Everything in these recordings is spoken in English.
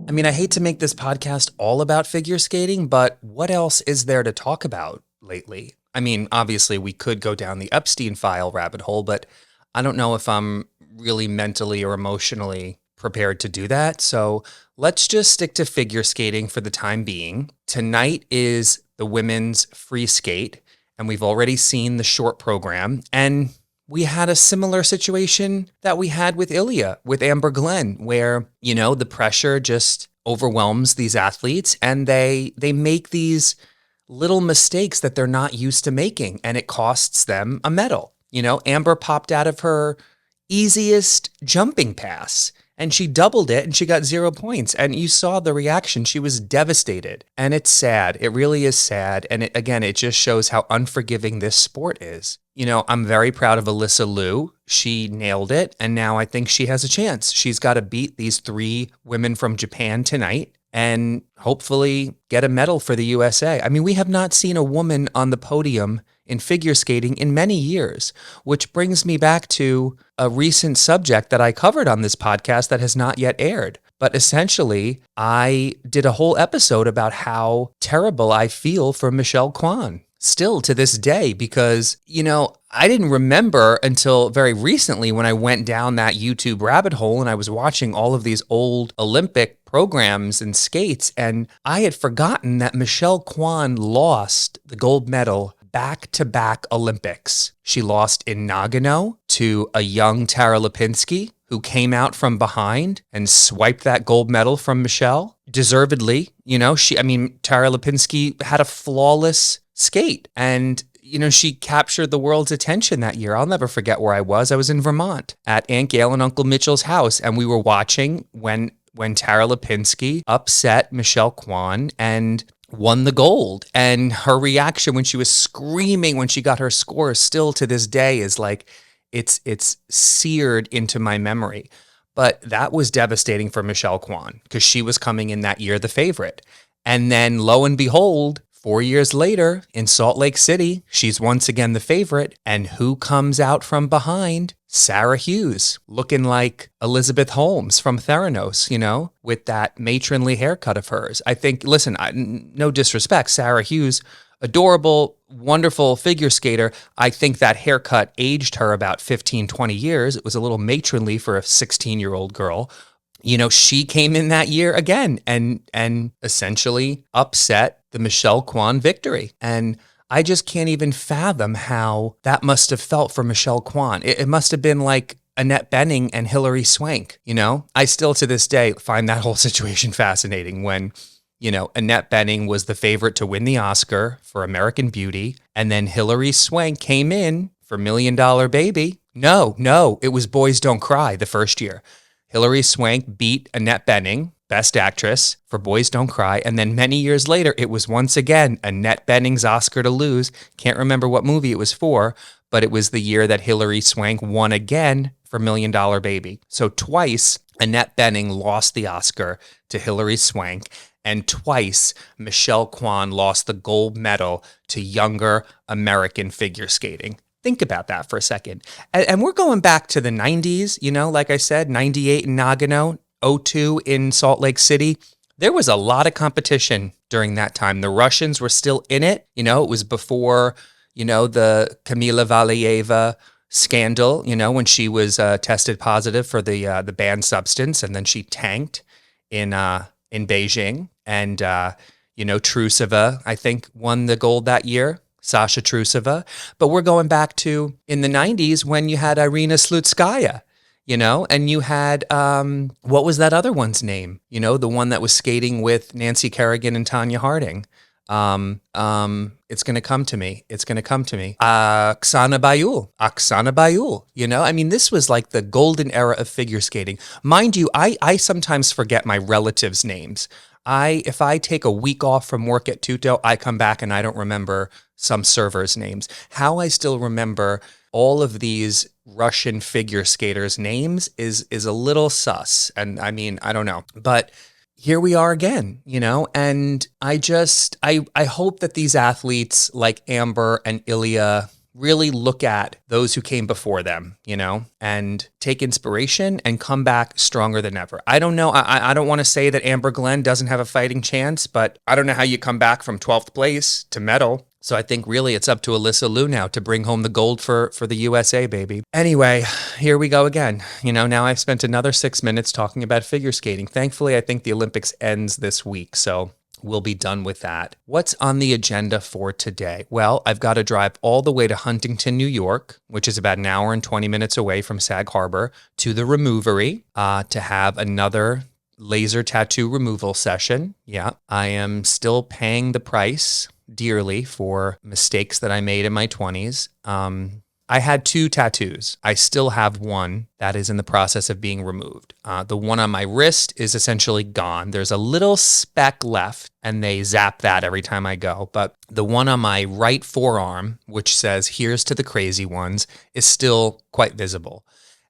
I mean, I hate to make this podcast all about figure skating, but what else is there to talk about lately? I mean, obviously, we could go down the Epstein file rabbit hole, but I don't know if I'm really mentally or emotionally prepared to do that. So let's just stick to figure skating for the time being. Tonight is the women's free skate, and we've already seen the short program. And we had a similar situation that we had with Ilya, with Amber Glenn, where, the pressure just overwhelms these athletes and they make these little mistakes that they're not used to making, and it costs them a medal. Amber popped out of her easiest jumping pass and she doubled it and she got 0 points. And you saw the reaction. She was devastated. And it's sad. It really is sad. And it just shows how unforgiving this sport is. I'm very proud of Alyssa Liu. She nailed it. And now I think she has a chance. She's got to beat these 3 women from Japan tonight and hopefully get a medal for the USA. I mean, we have not seen a woman on the podium in figure skating in many years, which brings me back to a recent subject that I covered on this podcast that has not yet aired. But essentially, I did a whole episode about how terrible I feel for Michelle Kwan still to this day, because, I didn't remember until very recently when I went down that YouTube rabbit hole and I was watching all of these old Olympic programs and skates, and I had forgotten that Michelle Kwan lost the gold medal back-to-back Olympics. She lost in Nagano to a young Tara Lipinski, who came out from behind and swiped that gold medal from Michelle. Deservedly, Tara Lipinski had a flawless skate, and she captured the world's attention that year. I'll never forget where I was. I was in Vermont at Aunt Gail and Uncle Mitchell's house, and we were watching when Tara Lipinski upset Michelle Kwan and won the gold. And her reaction when she was screaming when she got her score still to this day is like, it's seared into my memory. But that was devastating for Michelle Kwan because she was coming in that year the favorite. And then lo and behold, 4 years later in Salt Lake City, she's once again the favorite. And who comes out from behind? Sarah Hughes, looking like Elizabeth Holmes from Theranos, with that matronly haircut of hers. I think, listen, no disrespect, Sarah Hughes, adorable, wonderful figure skater. I think that haircut aged her about 15, 20 years. It was a little matronly for a 16-year-old girl. She came in that year again and essentially upset the Michelle Kwan victory. And I just can't even fathom how that must have felt for Michelle Kwan. It must have been like Annette Bening and Hilary Swank, I still to this day find that whole situation fascinating when, Annette Bening was the favorite to win the Oscar for American Beauty, and then Hilary Swank came in for $1 Million Baby. No, it was Boys Don't Cry the first year. Hilary Swank beat Annette Bening, Best Actress, for Boys Don't Cry. And then many years later, it was once again Annette Bening's Oscar to lose. Can't remember what movie it was for, but it was the year that Hilary Swank won again for $1 Million Baby. So twice, Annette Bening lost the Oscar to Hilary Swank, and twice, Michelle Kwan lost the gold medal to younger American figure skating. Think about that for a second. And we're going back to the 90s, like I said, 98 in Nagano, 02 in Salt Lake City. There was a lot of competition during that time. The Russians were still in it. It was before, the Kamila Valieva scandal, when she was tested positive for the banned substance, and then she tanked in Beijing. And, Trusova, I think, won the gold that year. Sasha Trusova. But we're going back to in the 90s when you had Irina Slutskaya, and you had, what was that other one's name? The one that was skating with Nancy Kerrigan and Tanya Harding. It's going to come to me. Oksana Bayul, this was like the golden era of figure skating. Mind you, I sometimes forget my relatives' names. If I take a week off from work at Tuto, I come back and I don't remember some servers' names. How I still remember all of these Russian figure skaters' names is a little sus. And I don't know. But here we are again, and I hope that these athletes like Amber and Ilya really look at those who came before them, and take inspiration and come back stronger than ever. I don't know. I don't want to say that Amber Glenn doesn't have a fighting chance, but I don't know how you come back from 12th place to medal. So I think really it's up to Alyssa Liu now to bring home the gold for the USA, baby. Anyway, here we go again. Now I've spent another 6 minutes talking about figure skating. Thankfully, I think the Olympics ends this week, so we'll be done with that. What's on the agenda for today? Well, I've got to drive all the way to Huntington, New York, which is about an hour and 20 minutes away from Sag Harbor, to the Removery to have another laser tattoo removal session. Yeah, I am still paying the price dearly for mistakes that I made in my 20s. I had 2 tattoos. I still have one that is in the process of being removed. The one on my wrist is essentially gone. There's a little speck left, and they zap that every time I go. But the one on my right forearm, which says, "Here's to the crazy ones," is still quite visible.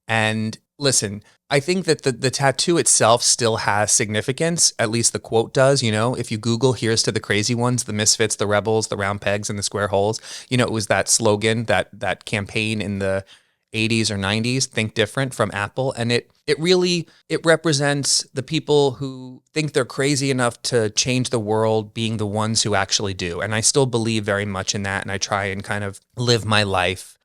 And listen, I think that the tattoo itself still has significance. At least the quote does. If you Google "Here's to the crazy ones, the misfits, the rebels, the round pegs, and the square holes," it was that slogan, that campaign in the 80s or 90s, "Think Different" from Apple. And it represents the people who think they're crazy enough to change the world being the ones who actually do. And I still believe very much in that. And I try and kind of live my life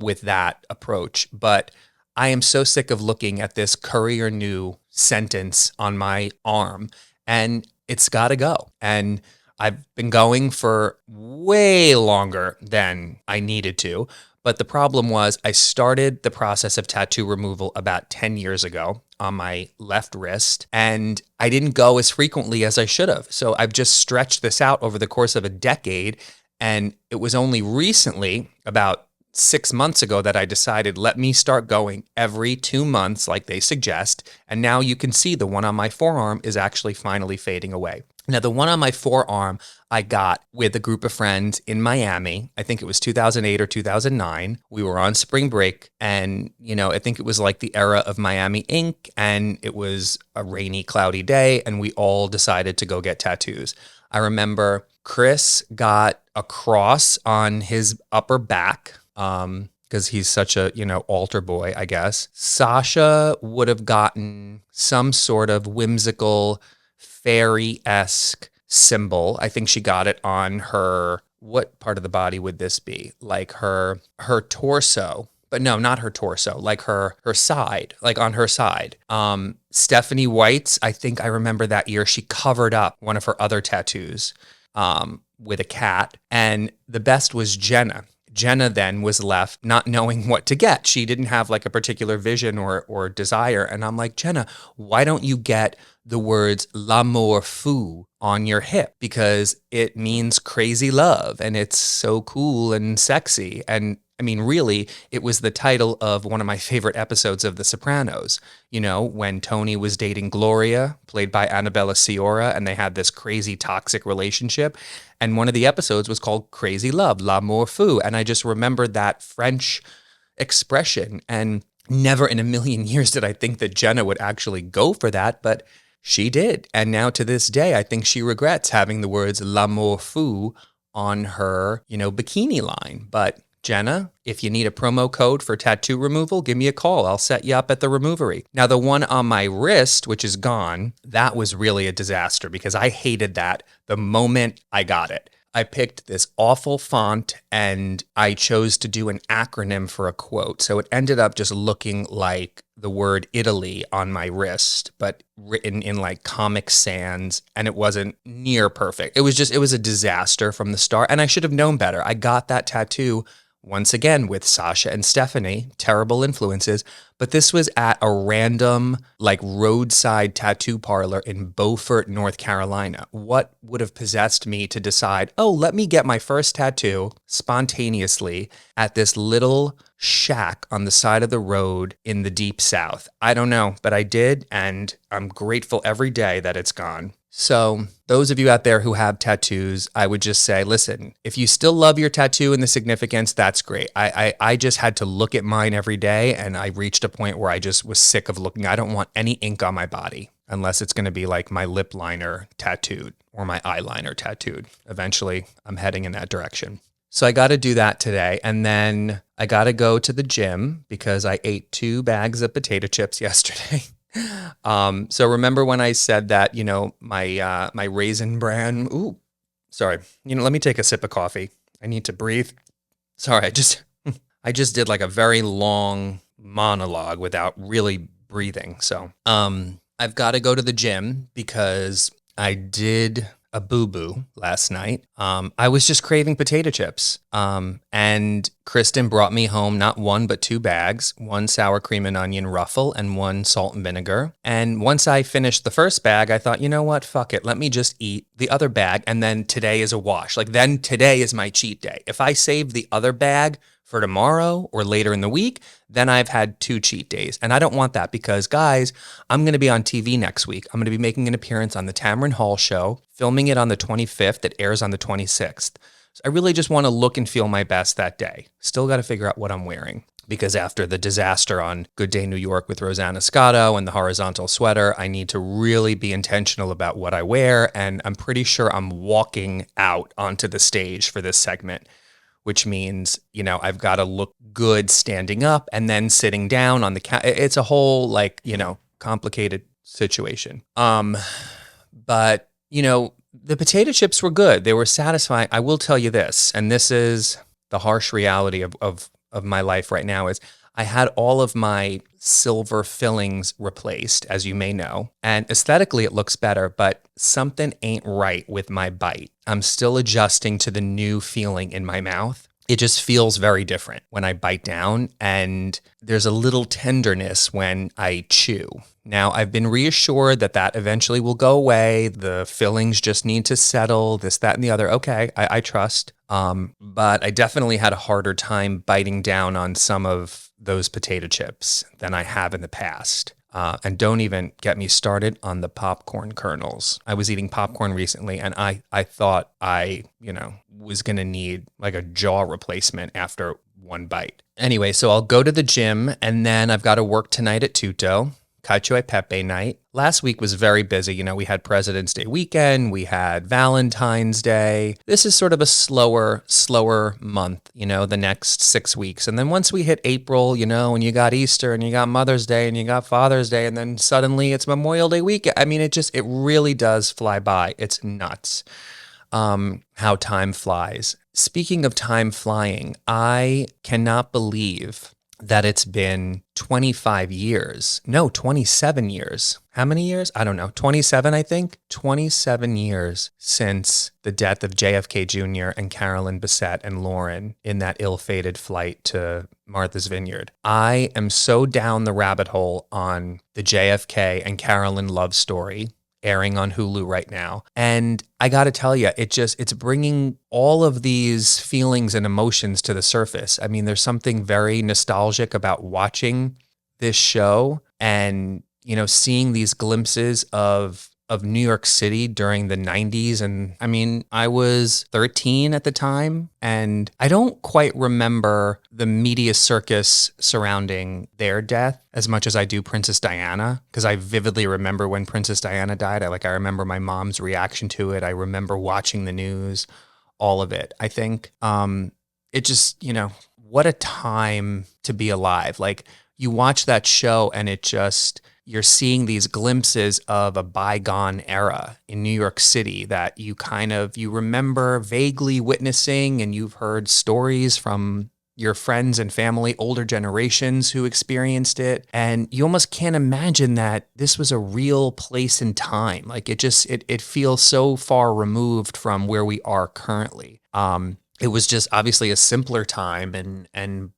with that approach. But I am so sick of looking at this Courier New sentence on my arm, and it's got to go. And I've been going for way longer than I needed to. But the problem was I started the process of tattoo removal about 10 years ago on my left wrist, and I didn't go as frequently as I should have. So I've just stretched this out over the course of a decade. And it was only recently, about 6 months ago, that I decided, let me start going every 2 months like they suggest. And now you can see the one on my forearm is actually finally fading away. Now, the one on my forearm I got with a group of friends in Miami. I think it was 2008 or 2009. We were on spring break, and, I think it was like the era of Miami Ink, and it was a rainy, cloudy day, and we all decided to go get tattoos. I remember Chris got a cross on his upper back, because he's such a, altar boy, I guess. Sasha would have gotten some sort of whimsical fairy-esque symbol. I think she got it on her, what part of the body would this be? Like her torso. But no, not her torso, like her side, like on her side. Stephanie White's, I think I remember that year, she covered up one of her other tattoos with a cat. And the best was Jenna. Jenna then was left not knowing what to get. She didn't have like a particular vision or desire. And I'm like, Jenna, why don't you get the words "l'amour fou" on your hip? Because it means crazy love, and it's so cool and sexy. And I mean, really, it was the title of one of my favorite episodes of The Sopranos. When Tony was dating Gloria, played by Annabella Sciorra, and they had this crazy toxic relationship. And one of the episodes was called Crazy Love, L'amour fou. And I just remembered that French expression. And never in a million years did I think that Jenna would actually go for that, but she did. And now to this day, I think she regrets having the words "l'amour fou" on her, bikini line. But Jenna, if you need a promo code for tattoo removal, give me a call. I'll set you up at the Removery. Now, the one on my wrist, which is gone, that was really a disaster because I hated that the moment I got it. I picked this awful font and I chose to do an acronym for a quote. So it ended up just looking like the word Italy on my wrist, but written in like Comic Sans, and it wasn't near perfect. It was a disaster from the start, and I should have known better. I got that tattoo once again with Sasha and Stephanie, terrible influences, but this was at a random like roadside tattoo parlor in Beaufort, North Carolina. What would have possessed me to decide, let me get my first tattoo spontaneously at this little shack on the side of the road in the deep South? I don't know, but I did, and I'm grateful every day that it's gone. So those of you out there who have tattoos, I would just say, listen, if you still love your tattoo and the significance, that's great. I just had to look at mine every day, and I reached a point where I just was sick of looking. I don't want any ink on my body unless it's going to be like my lip liner tattooed or my eyeliner tattooed. Eventually, I'm heading in that direction. So I got to do that today. And then I got to go to the gym because I ate 2 bags of potato chips yesterday. So remember when I said that, my Raisin Bran, sorry, let me take a sip of coffee. I need to breathe. Sorry, I just did like a very long monologue without really breathing. So, I've got to go to the gym because I did a boo-boo last night. I was just craving potato chips. And Kristen brought me home not 1, but 2 bags, 1 sour cream and onion ruffle and 1 salt and vinegar. And once I finished the first bag, I thought, you know what? Fuck it. Let me just eat the other bag. And then today is a wash. Like then today is my cheat day. If I save the other bag for tomorrow or later in the week, then I've had 2 cheat days. And I don't want that because, guys, I'm going to be on TV next week. I'm going to be making an appearance on the Tamron Hall show, filming it on the 25th. It airs on the 26th. So I really just want to look and feel my best that day. Still got to figure out what I'm wearing because after the disaster on Good Day New York with Rosanna Scotto and the horizontal sweater, I need to really be intentional about what I wear. And I'm pretty sure I'm walking out onto the stage for this segment, which means, I've got to look good standing up and then sitting down on the couch. It's a whole complicated situation. But, the potato chips were good. They were satisfying. I will tell you this, and this is the harsh reality of my life right now, is I had all of my silver fillings replaced, as you may know, and aesthetically it looks better, but something ain't right with my bite. I'm still adjusting to the new feeling in my mouth. It just feels very different when I bite down, and there's a little tenderness when I chew. Now, I've been reassured that eventually will go away. The fillings just need to settle, this, that, and the other. Okay, I trust. But I definitely had a harder time biting down on some of those potato chips than I have in the past. And don't even get me started on the popcorn kernels. I was eating popcorn recently, and I thought I was going to need like a jaw replacement after 1 bite. Anyway, so I'll go to the gym, and then I've got to work tonight at Tutto. Cacio e Pepe night. Last week was very busy. We had President's Day weekend. We had Valentine's Day. This is sort of a slower month, the next 6 weeks. And then once we hit April, and you got Easter and you got Mother's Day and you got Father's Day, and then suddenly it's Memorial Day weekend. I mean, it really does fly by. It's nuts how time flies. Speaking of time flying, I cannot believe that it's been 25 years. No, 27 years. How many years? I don't know. 27, I think. 27 years since the death of JFK Jr. and Carolyn Bessette and Lauren in that ill-fated flight to Martha's Vineyard. I am so down the rabbit hole on the JFK and Carolyn love story, airing on Hulu right now. And I got to tell you, it's bringing all of these feelings and emotions to the surface. I mean, there's something very nostalgic about watching this show and, seeing these glimpses of New York City during the 90s. And I mean, I was 13 at the time, and I don't quite remember the media circus surrounding their death as much as I do Princess Diana, because I vividly remember when Princess Diana died. I remember my mom's reaction to it. I remember watching the news, all of it. I think it just, what a time to be alive. Like, you watch that show and you're seeing these glimpses of a bygone era in New York City that you remember vaguely witnessing, and you've heard stories from your friends and family, older generations who experienced it. And you almost can't imagine that this was a real place and time. Like it feels so far removed from where we are currently. It was just obviously a simpler time and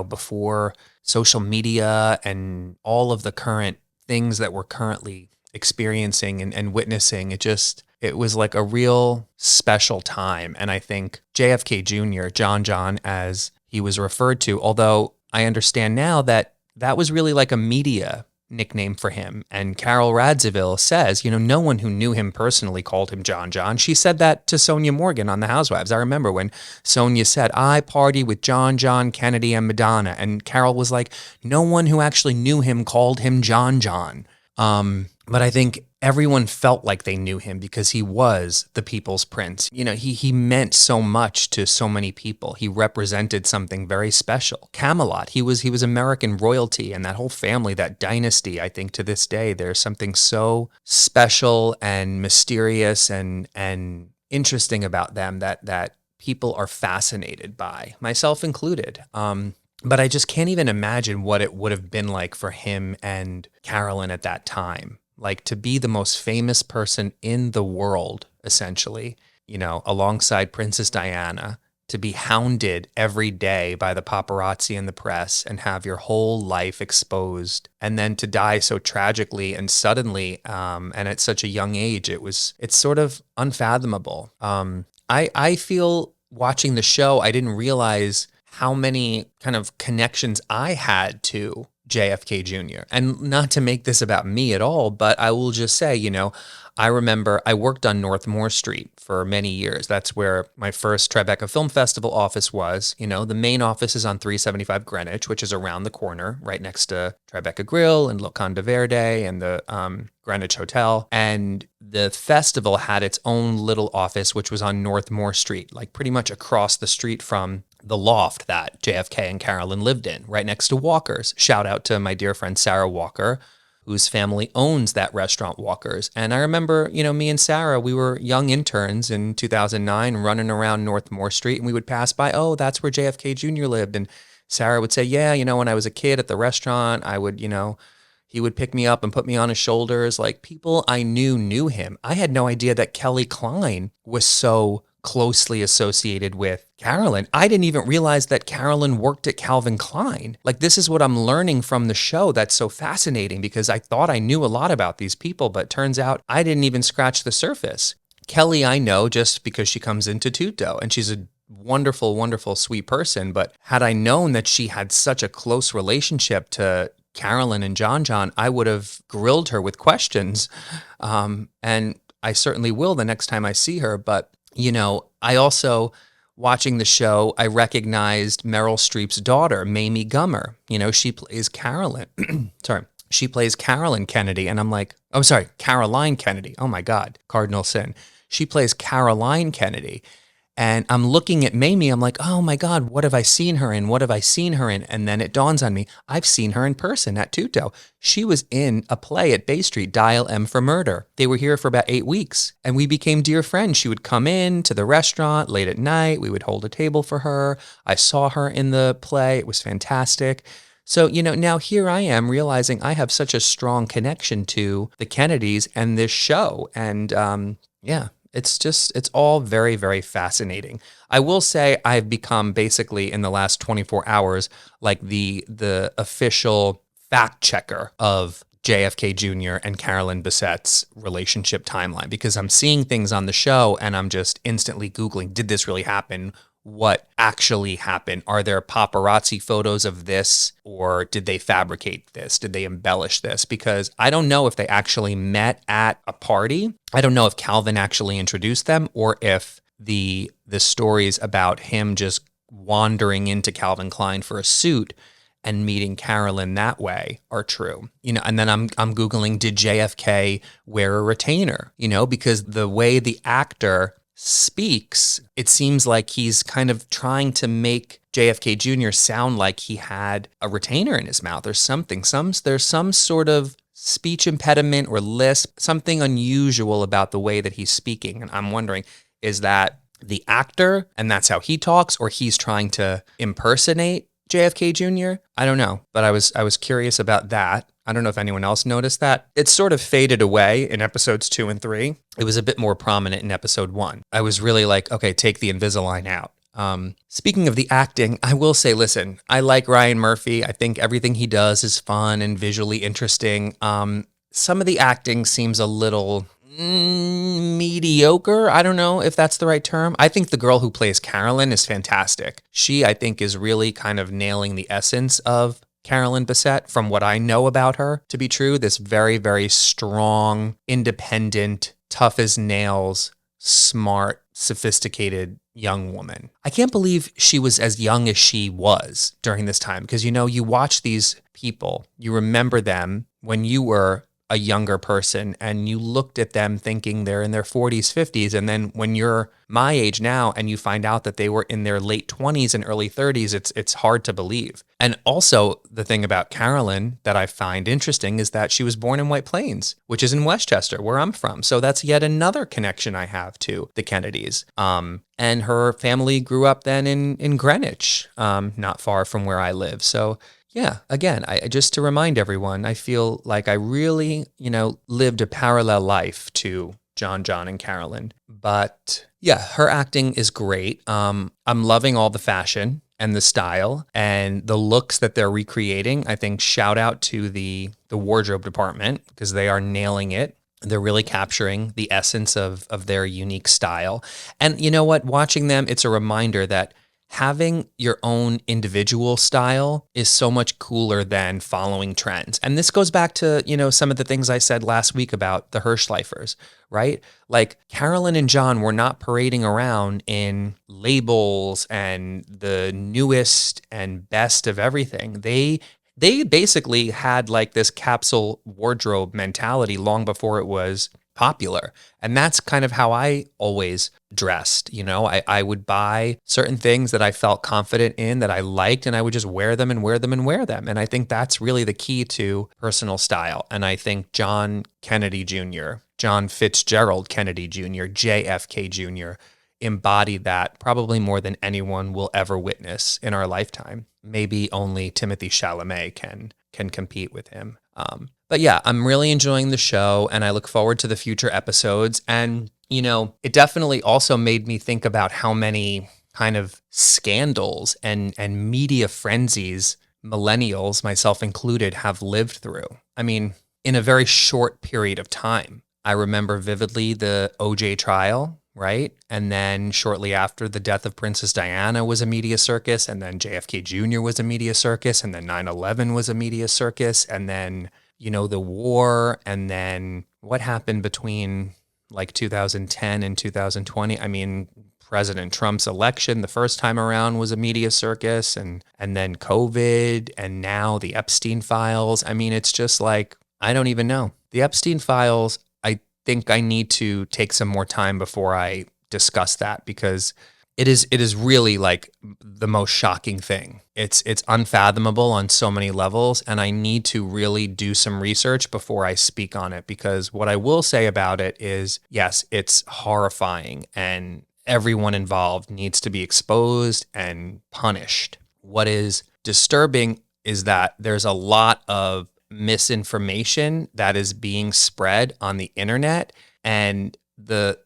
before social media and all of the current things that we're currently experiencing and witnessing. It was like a real special time. And I think JFK Jr., John, as he was referred to, although I understand now that was really like a media nickname for him. And Carol Radziwill says, no one who knew him personally called him John. She said that to Sonia Morgan on The Housewives. I remember when Sonia said, I party with John Kennedy and Madonna. And Carol was like, no one who actually knew him called him John. But I think everyone felt like they knew him because he was the people's prince. You know, he meant so much to so many people. He represented something very special. Camelot, he was American royalty, and that whole family, that dynasty, I think to this day, there's something so special and mysterious and interesting about them that people are fascinated by, myself included. But I just can't even imagine what it would have been like for him and Carolyn at that time. Like to be the most famous person in the world, essentially, you know, alongside Princess Diana, to be hounded every day by the paparazzi and the press and have your whole life exposed, and then to die so tragically and suddenly, and at such a young age, it's sort of unfathomable. I feel watching the show, I didn't realize how many kind of connections I had to JFK Jr. And not to make this about me at all, but I will just say, you know, I remember I worked on North Moore Street for many years. That's where my first Tribeca Film Festival office was. You know, the main office is on 375 Greenwich, which is around the corner, right next to Tribeca Grill and Locanda Verde and the Greenwich Hotel. And the festival had its own little office, which was on North Moore Street, like pretty much across the street from the loft that JFK and Carolyn lived in, right next to Walker's. Shout out to my dear friend Sarah Walker, whose family owns that restaurant Walker's. And I remember, you know, me and Sarah, we were young interns in 2009 running around North Moore Street, and we would pass by, oh, that's where JFK Jr. lived. And Sarah would say, yeah, you know, when I was a kid at the restaurant, I would, you know, he would pick me up and put me on his shoulders. Like people I knew him. I had no idea that Kelly Klein was so closely associated with Carolyn. I didn't even realize that Carolyn worked at Calvin Klein. Like this is what I'm learning from the show that's so fascinating, because I thought I knew a lot about these people, but turns out I didn't even scratch the surface. Kelly I know just because she comes into Tuto, and she's a wonderful, wonderful, sweet person. But had I known that she had such a close relationship to Carolyn and John, I would have grilled her with questions. And I certainly will the next time I see her. But you know, I also, watching the show, I recognized Meryl Streep's daughter, Mamie Gummer. You know, she plays Carolyn. Sorry. She plays Carolyn Kennedy. And I'm like, oh, sorry, Caroline Kennedy. Oh my God, cardinal sin. She plays Caroline Kennedy. And I'm looking at Mamie, I'm like, oh my God, what have I seen her in? What have I seen her in? And then it dawns on me, I've seen her in person at Tuto. She was in a play at Bay Street, Dial M for Murder. They were here for about 8 weeks, and we became dear friends. She would come in to the restaurant late at night. We would hold a table for her. I saw her in the play. It was fantastic. So, you know, now here I am realizing I have such a strong connection to the Kennedys and this show. And yeah. It's all very, very fascinating. I will say I've become basically in the last 24 hours like the official fact checker of JFK Jr. and Carolyn Bessette's relationship timeline, because I'm seeing things on the show and I'm just instantly Googling, did this really happen? What actually happened? Are there paparazzi photos of this, or did they fabricate this? Did they embellish this? Because I don't know if they actually met at a party. I don't know if Calvin actually introduced them, or if the stories about him just wandering into Calvin Klein for a suit and meeting Carolyn that way are true. You know, and then I'm Googling, did JFK wear a retainer? You know, because the way the actor speaks, it seems like he's kind of trying to make JFK Jr. sound like he had a retainer in his mouth or something. There's some sort of speech impediment or lisp, something unusual about the way that he's speaking. And I'm wondering, is that the actor and that's how he talks, or he's trying to impersonate JFK Jr.? I don't know, but I was curious about that. I don't know if anyone else noticed that. It sort of faded away in episodes 2 and 3. It was a bit more prominent in episode 1. I was really like, okay, take the Invisalign out. Speaking of the acting, I will say, listen, I like Ryan Murphy. I think everything he does is fun and visually interesting. Some of the acting seems a little mediocre. I don't know if that's the right term. I think the girl who plays Carolyn is fantastic. She, I think, is really kind of nailing the essence of Carolyn Bessette, from what I know about her to be true. This very, very strong, independent, tough as nails, smart, sophisticated young woman. I can't believe she was as young as she was during this time, because, you know, you watch these people, you remember them when you were a younger person and you looked at them thinking they're in their 40s, 50s. And then when you're my age now and you find out that they were in their late 20s and early 30s, it's hard to believe. And also the thing about Carolyn that I find interesting is that she was born in White Plains, which is in Westchester, where I'm from. So that's yet another connection I have to the Kennedys. And her family grew up then in Greenwich, not far from where I live. So yeah, again, I just to remind everyone, I feel like I really, lived a parallel life to John, and Carolyn. But yeah, her acting is great. I'm loving all the fashion and the style and the looks that they're recreating. I think shout out to the wardrobe department because they are nailing it. They're really capturing the essence of their unique style. And you know what? Watching them, it's a reminder that having your own individual style is so much cooler than following trends. And this goes back to, some of the things I said last week about the Hirschleifers, right? Like Carolyn and John were not parading around in labels and the newest and best of everything. They basically had like this capsule wardrobe mentality long before it was popular. And that's kind of how I always dressed. I would buy certain things that I felt confident in, that I liked, and I would just wear them and wear them and wear them. And I think that's really the key to personal style. And I think John Kennedy Jr., John Fitzgerald Kennedy Jr., JFK Jr., embodied that probably more than anyone will ever witness in our lifetime. Maybe only Timothy Chalamet can compete with him. But yeah, I'm really enjoying the show and I look forward to the future episodes. And, it definitely also made me think about how many kind of scandals and media frenzies millennials, myself included, have lived through. I mean, in a very short period of time. I remember vividly the OJ trial, right? And then shortly after, the death of Princess Diana was a media circus, and then JFK Jr. was a media circus, and then 9/11 was a media circus, and then, the war, and then what happened between like 2010 and 2020? I mean, President Trump's election the first time around was a media circus, and then COVID, and now the Epstein files. I mean, it's just like, I don't even know. The Epstein files, I think I need to take some more time before I discuss that because it is really like the most shocking thing. It's unfathomable on so many levels, and I need to really do some research before I speak on it because what I will say about it is, yes, it's horrifying and everyone involved needs to be exposed and punished. What is disturbing is that there's a lot of misinformation that is being spread on the internet, and the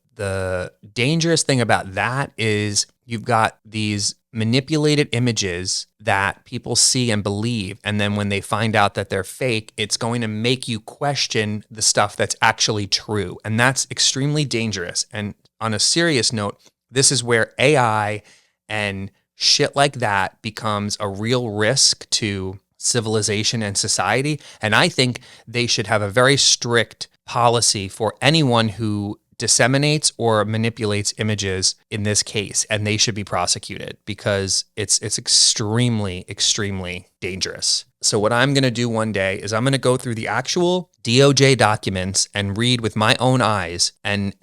dangerous thing about that is you've got these manipulated images that people see and believe, and then when they find out that they're fake, it's going to make you question the stuff that's actually true, and that's extremely dangerous. And on a serious note, this is where AI and shit like that becomes a real risk to civilization and society. And I think they should have a very strict policy for anyone who disseminates or manipulates images in this case, and they should be prosecuted because it's extremely, extremely dangerous. So what I'm going to do one day is I'm going to go through the actual DOJ documents and read with my own eyes and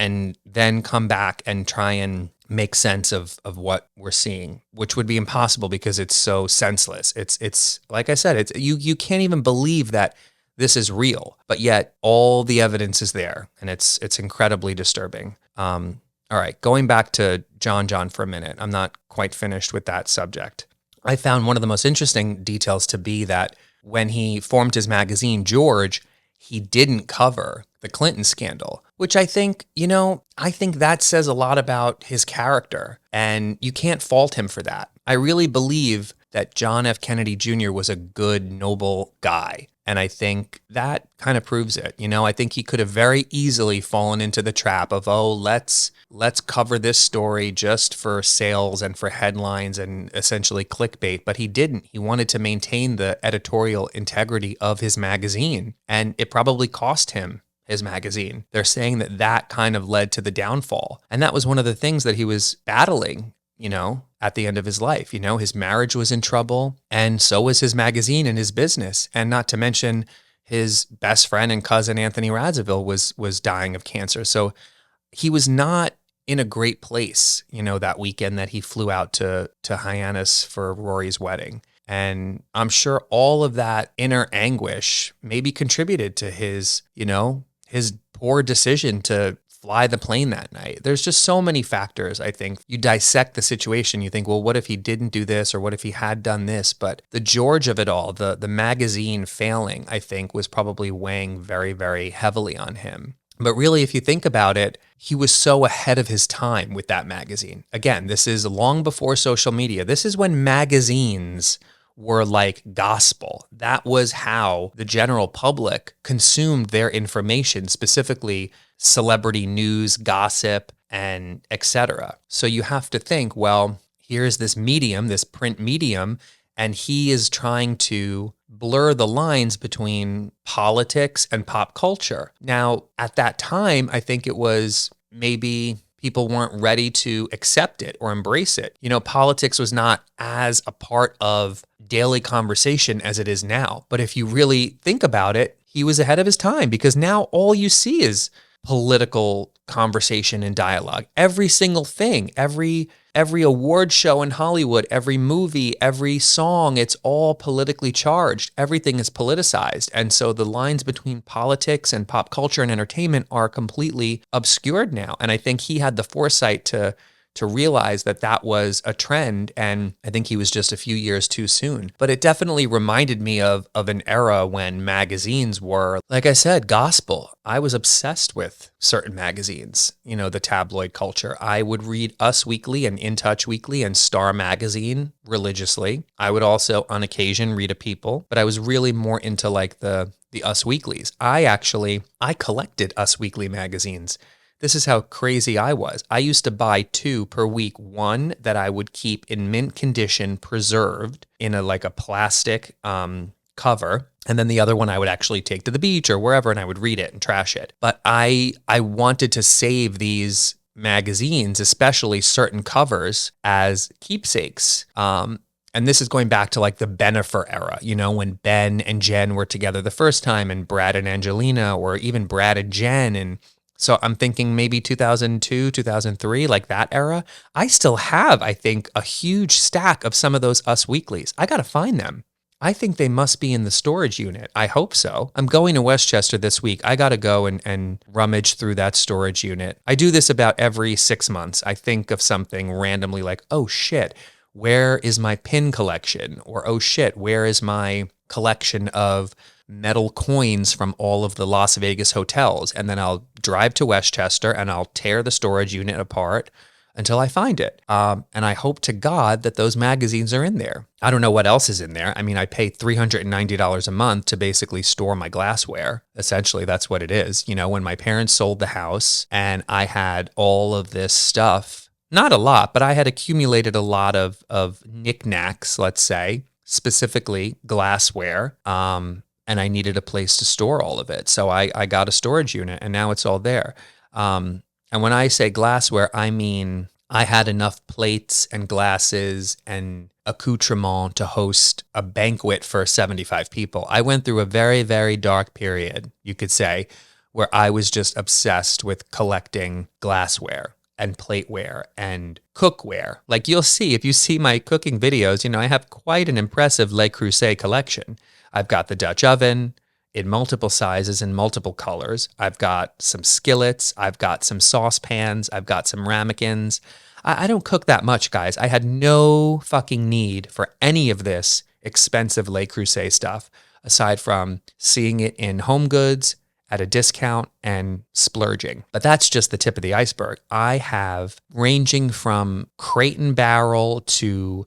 then come back and try and make sense of what we're seeing, which would be impossible because it's so senseless. It's like I said, it's you can't even believe that this is real, but yet all the evidence is there, and it's incredibly disturbing. All right, going back to John for a minute. I'm not quite finished with that subject. I found one of the most interesting details to be that when he formed his magazine, George, he didn't cover the Clinton scandal, which I think that says a lot about his character, and you can't fault him for that. I really believe that John F. Kennedy Jr. was a good, noble guy. And I think that kind of proves it. I think he could have very easily fallen into the trap of, let's cover this story just for sales and for headlines and essentially clickbait. But he didn't. He wanted to maintain the editorial integrity of his magazine. And it probably cost him his magazine. They're saying that kind of led to the downfall. And that was one of the things that he was battling, at the end of his life. His marriage was in trouble, and so was his magazine and his business. And not to mention his best friend and cousin Anthony Radziwill was dying of cancer. So he was not in a great place, that weekend that he flew out to Hyannis for Rory's wedding. And I'm sure all of that inner anguish maybe contributed to his poor decision to fly the plane that night. There's just so many factors. I think you dissect the situation, you think, well, what if he didn't do this, or what if he had done this? But the George of it all, the magazine failing, I think was probably weighing very, very heavily on him. But really, if you think about it, he was so ahead of his time with that magazine. Again, this is long before social media. This is when magazines were like gospel. That was how the general public consumed their information, specifically celebrity news, gossip, and etc. So you have to think, well, here's this medium, this print medium, and he is trying to blur the lines between politics and pop culture. Now, at that time, I think it was maybe people weren't ready to accept it or embrace it. Politics was not as a part of daily conversation as it is now. But if you really think about it, he was ahead of his time, because now all you see is political conversation and dialogue. Every single thing, every award show in Hollywood, every movie, every song, it's all politically charged. Everything is politicized. And so the lines between politics and pop culture and entertainment are completely obscured now. And I think he had the foresight to realize that that was a trend, and I think he was just a few years too soon. But it definitely reminded me of an era when magazines were, like I said, gospel. I was obsessed with certain magazines, the tabloid culture. I would read Us Weekly and In Touch Weekly and Star Magazine religiously. I would also, on occasion, read a People, but I was really more into like the Us Weeklies. I collected Us Weekly magazines. This is how crazy I was. I used to buy 2 per week. One that I would keep in mint condition, preserved in a plastic cover. And then the other one I would actually take to the beach or wherever, and I would read it and trash it. But I wanted to save these magazines, especially certain covers, as keepsakes. And this is going back to like the Bennifer era, when Ben and Jen were together the first time, and Brad and Angelina, or even Brad and Jen. And so I'm thinking maybe 2002, 2003, like that era. I still have, I think, a huge stack of some of those Us Weeklies. I got to find them. I think they must be in the storage unit. I hope so. I'm going to Westchester this week. I got to go and rummage through that storage unit. I do this about every 6 months. I think of something randomly like, oh shit, where is my pin collection? Or oh shit, where is my collection of metal coins from all of the Las Vegas hotels? And then I'll drive to Westchester and I'll tear the storage unit apart until I find it. And I hope to God that those magazines are in there. I don't know what else is in there. I mean, I pay $390 a month to basically store my glassware. Essentially, that's what it is. When my parents sold the house and I had all of this stuff, not a lot, but I had accumulated a lot of knickknacks, let's say, specifically glassware. And I needed a place to store all of it. So I got a storage unit, and now it's all there. And when I say glassware, I mean I had enough plates and glasses and accoutrement to host a banquet for 75 people. I went through a very, very dark period, you could say, where I was just obsessed with collecting glassware and plateware and cookware. Like you'll see, if you see my cooking videos, I have quite an impressive Le Creuset collection. I've got the Dutch oven in multiple sizes and multiple colors. I've got some skillets. I've got some saucepans. I've got some ramekins. I don't cook that much, guys. I had no fucking need for any of this expensive Le Creuset stuff, aside from seeing it in Home Goods at a discount and splurging. But that's just the tip of the iceberg. I have ranging from Crate and Barrel to,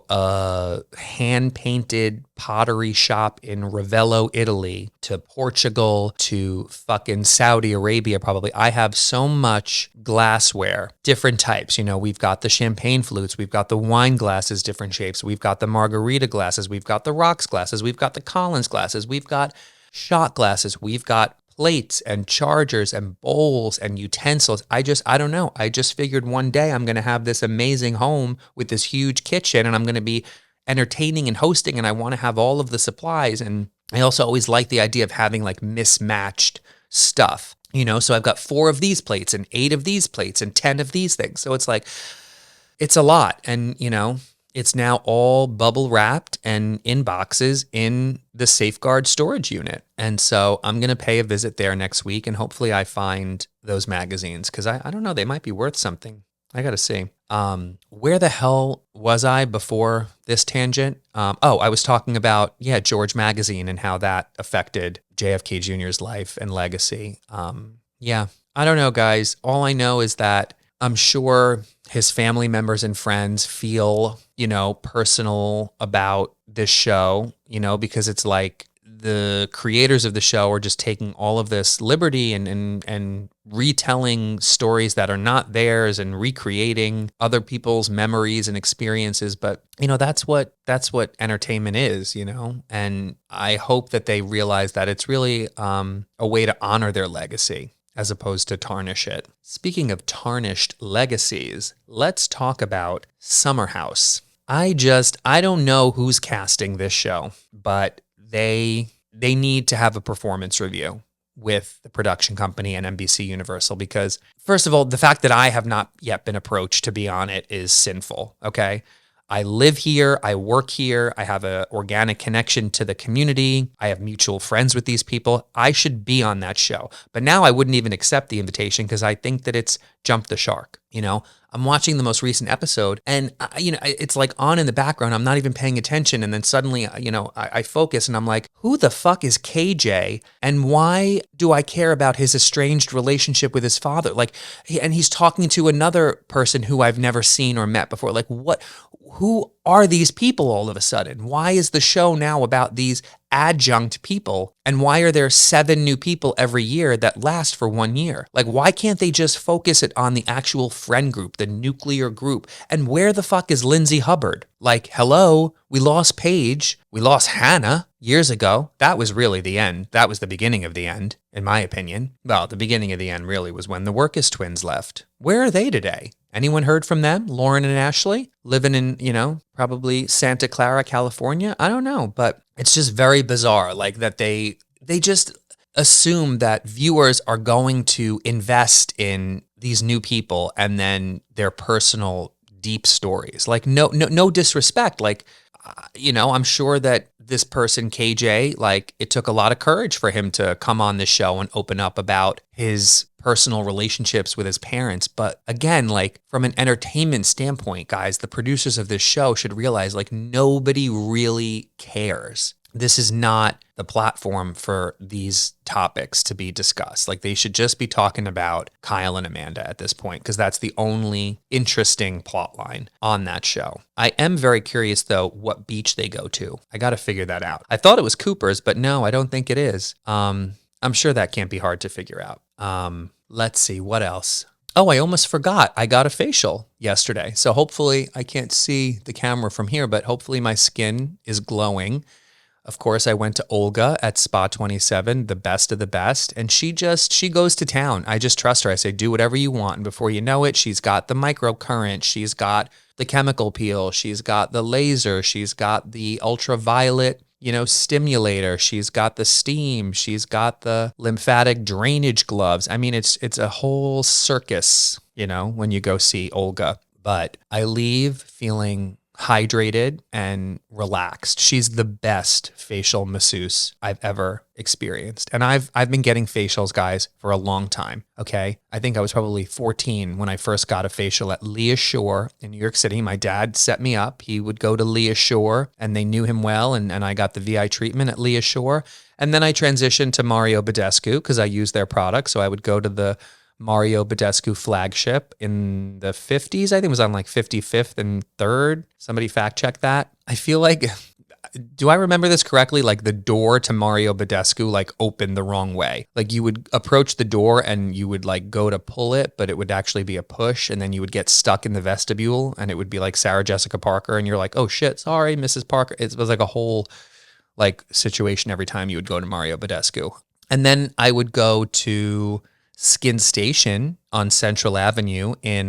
a hand-painted pottery shop in Ravello, Italy, to Portugal, to fucking Saudi Arabia probably. I have so much glassware, different types. We've got the champagne flutes, we've got the wine glasses, different shapes, we've got the margarita glasses, we've got the rocks glasses, we've got the Collins glasses, we've got shot glasses, we've got plates and chargers and bowls and utensils. I don't know. I just figured one day I'm going to have this amazing home with this huge kitchen, and I'm going to be entertaining and hosting, and I want to have all of the supplies. And I also always like the idea of having like mismatched stuff, so I've got 4 of these plates and 8 of these plates and 10 of these things. So it's like, it's a lot. And, it's now all bubble wrapped and in boxes in the Safeguard storage unit. And so I'm going to pay a visit there next week, and hopefully I find those magazines, because I don't know, they might be worth something. I got to see. Where the hell was I before this tangent? I was talking about, George Magazine and how that affected JFK Jr.'s life and legacy. I don't know, guys. All I know is that I'm sure his family members and friends feel, personal about this show, because it's like the creators of the show are just taking all of this liberty and retelling stories that are not theirs and recreating other people's memories and experiences. But, that's what entertainment is, and I hope that they realize that it's really a way to honor their legacy as opposed to tarnish it. Speaking of tarnished legacies, let's talk about Summer House. I don't know who's casting this show, but they need to have a performance review with the production company and NBC Universal, because first of all, the fact that I have not yet been approached to be on it is sinful, okay? I live here, I work here, I have an organic connection to the community, I have mutual friends with these people. I should be on that show. But now I wouldn't even accept the invitation because I think that it's jumped the shark, I'm watching the most recent episode, and it's like on in the background. I'm not even paying attention, and then suddenly, I focus, and I'm like, "Who the fuck is KJ? And why do I care about his estranged relationship with his father?" And he's talking to another person who I've never seen or met before. Like, what? Who are these people all of a sudden? Why is the show now about these adjunct people? And why are there 7 new people every year that last for 1 year? Like, why can't they just focus it on the actual friend group, the nuclear group? And where the fuck is Lindsay Hubbard? Like, hello, we lost Paige, we lost Hannah years ago. That was really the end. That was the beginning of the end, in my opinion. Well, the beginning of the end really was when the Workus twins left. Where are they today? Anyone heard from them? Lauren and Ashley living in, probably Santa Clara, California? I don't know, but it's just very bizarre, like that they just assume that viewers are going to invest in these new people and then their personal deep stories. Like, no disrespect. Like, I'm sure that this person, KJ, like, it took a lot of courage for him to come on this show and open up about his personal relationships with his parents. But again, like, from an entertainment standpoint, guys, the producers of this show should realize, like, nobody really cares. This is not the platform for these topics to be discussed. Like, they should just be talking about Kyle and Amanda at this point, because that's the only interesting plot line on that show. I am very curious, though, what beach they go to. I got to figure that out. I thought it was Cooper's, but no, I don't think it is. I'm sure that can't be hard to figure out. Let's see, what else? Oh, I almost forgot. I got a facial yesterday. So hopefully, I can't see the camera from here, but hopefully my skin is glowing. Of course, I went to Olga at Spa 27, the best of the best, and she goes to town. I just trust her. I say, do whatever you want. And before you know it, she's got the microcurrent, she's got the chemical peel, she's got the laser, she's got the ultraviolet, stimulator, she's got the steam, she's got the lymphatic drainage gloves. I mean, it's a whole circus, when you go see Olga. But I leave feeling hydrated and relaxed. She's the best facial masseuse I've ever experienced. And I've been getting facials, guys, for a long time. Okay. I think I was probably 14 when I first got a facial at Leah Shore in New York City. My dad set me up. He would go to Leah Shore and they knew him well. And I got the VI treatment at Leah Shore. And then I transitioned to Mario Badescu because I used their product. So I would go to the Mario Badescu flagship in the 50s. I think it was on like 55th and 3rd. Somebody fact check that. I feel like, do I remember this correctly? Like the door to Mario Badescu like opened the wrong way. Like you would approach the door and you would like go to pull it, but it would actually be a push, and then you would get stuck in the vestibule and it would be like Sarah Jessica Parker and you're like, oh shit, sorry, Mrs. Parker. It was like a whole like situation every time you would go to Mario Badescu. And then I would go to Skin Station on Central Avenue in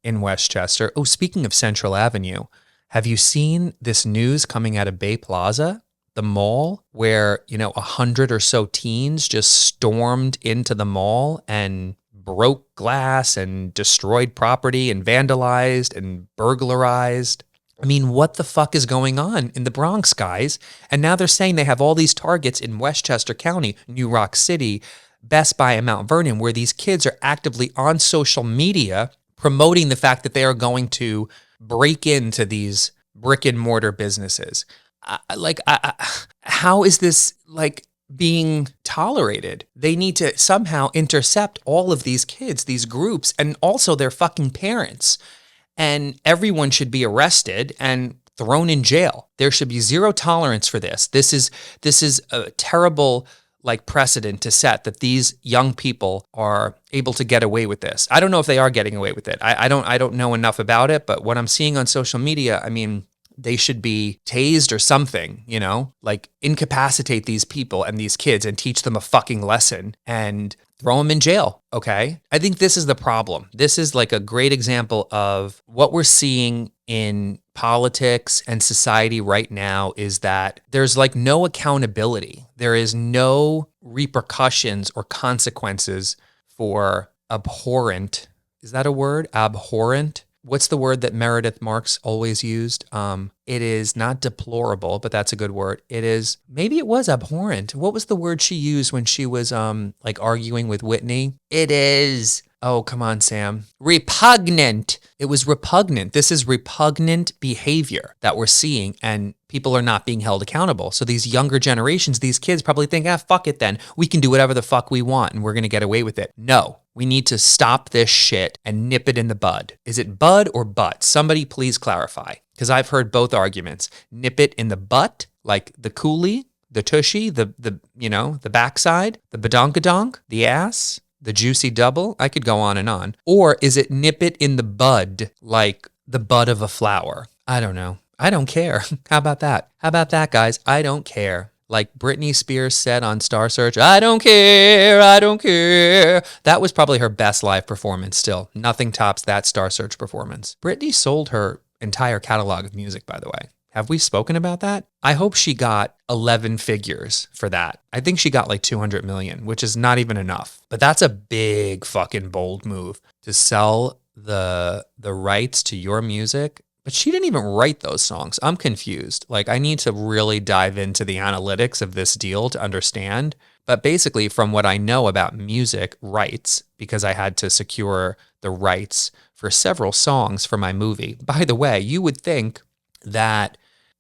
Westchester. Oh, speaking of Central Avenue, have you seen this news coming out of Bay Plaza? the mall where, 100 or so teens just stormed into the mall and broke glass and destroyed property and vandalized and burglarized. I mean, what the fuck is going on in the Bronx, guys? And now they're saying they have all these targets in Westchester County, New Rock City, Best Buy, and Mount Vernon, where these kids are actively on social media promoting the fact that they are going to break into these brick and mortar businesses. How is this being tolerated? They need to somehow intercept all of these kids, these groups, and also their fucking parents. And everyone should be arrested and thrown in jail. There should be zero tolerance for this. This is a terrible precedent to set, that these young people are able to get away with this. I don't know if they are getting away with it. I don't know enough about it, but what I'm seeing on social media, I mean, they should be tased or something, incapacitate these people and these kids and teach them a fucking lesson and throw them in jail, okay? I think this is the problem. This is a great example of what we're seeing in politics and society right now, is that there's no accountability. There is no repercussions or consequences for abhorrent. Is that a word? Abhorrent? What's the word that Meredith Marks always used? It is not deplorable, but that's a good word. Maybe it was abhorrent. What was the word she used when she was arguing with Whitney? It is, oh, come on, Sam. Repugnant. It was repugnant. This is repugnant behavior that we're seeing, and people are not being held accountable. So these younger generations, these kids probably think, fuck it then. We can do whatever the fuck we want and we're going to get away with it. No. We need to stop this shit and nip it in the bud. Is it bud or butt? Somebody please clarify, because I've heard both arguments. Nip it in the butt, like the coolie, the tushy, the backside, the badonkadonk, the ass, the juicy double. I could go on and on. Or is it nip it in the bud, like the bud of a flower? I don't know. I don't care. How about that? How about that, guys? I don't care. Like Britney Spears said on Star Search, I don't care, I don't care. That was probably her best live performance still. Nothing tops that Star Search performance. Britney sold her entire catalog of music, by the way. Have we spoken about that? I hope she got 11 figures for that. I think she got 200 million, which is not even enough. But that's a big fucking bold move to sell the rights to your music. But she didn't even write those songs. I'm confused. I need to really dive into the analytics of this deal to understand. But basically, from what I know about music rights, because I had to secure the rights for several songs for my movie. By the way, you would think that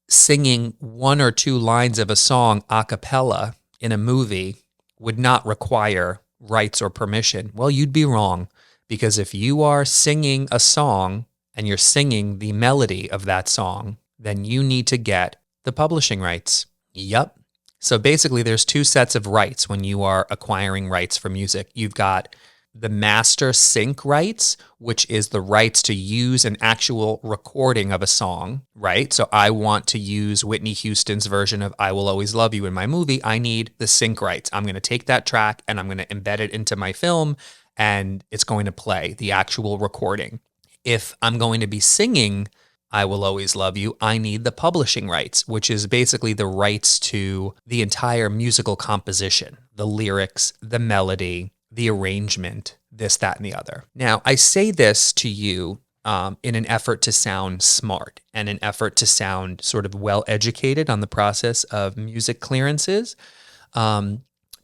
singing one or two lines of a song a cappella in a movie would not require rights or permission. Well, you'd be wrong. Because if you are singing a song and you're singing the melody of that song, then you need to get the publishing rights. Yep. So basically, there's two sets of rights when you are acquiring rights for music. You've got the master sync rights, which is the rights to use an actual recording of a song, right? So I want to use Whitney Houston's version of I Will Always Love You in my movie. I need the sync rights. I'm going to take that track and I'm going to embed it into my film, and it's going to play the actual recording. If I'm going to be singing I Will Always Love You, I need the publishing rights, which is basically the rights to the entire musical composition, the lyrics, the melody, the arrangement, this, that, and the other. Now, I say this to you in an effort to sound smart and an effort to sound sort of well-educated on the process of music clearances.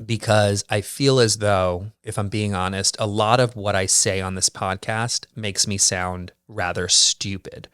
Because I feel as though, if I'm being honest, a lot of what I say on this podcast makes me sound rather stupid.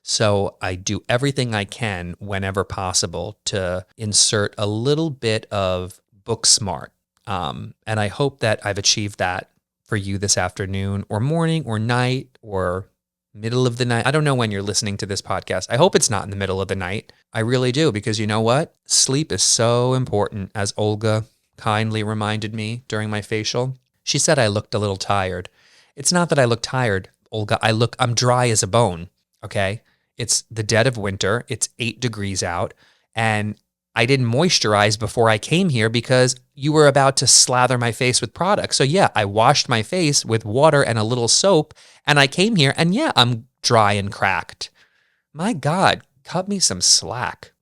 So I do everything I can whenever possible to insert a little bit of book smart. And I hope that I've achieved that for you this afternoon or morning or night or middle of the night. I don't know when you're listening to this podcast. I hope it's not in the middle of the night. I really do, because you know what? Sleep is so important, as Olga kindly reminded me during my facial. She said I looked a little tired. It's not that I look tired, Olga. I'm dry as a bone, okay? It's the dead of winter. It's 8 degrees out, and I didn't moisturize before I came here because you were about to slather my face with product. So yeah, I washed my face with water and a little soap, and I came here, and yeah, I'm dry and cracked. My God, cut me some slack.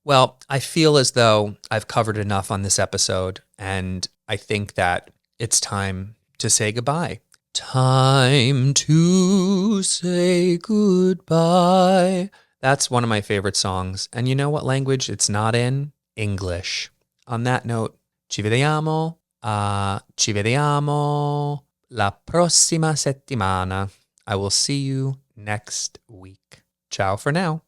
Well, I feel as though I've covered enough on this episode, and I think that it's time to say goodbye. Time to say goodbye. That's one of my favorite songs. And you know what language it's not in? English. On that note, ci vediamo la prossima settimana. I will see you next week. Ciao for now.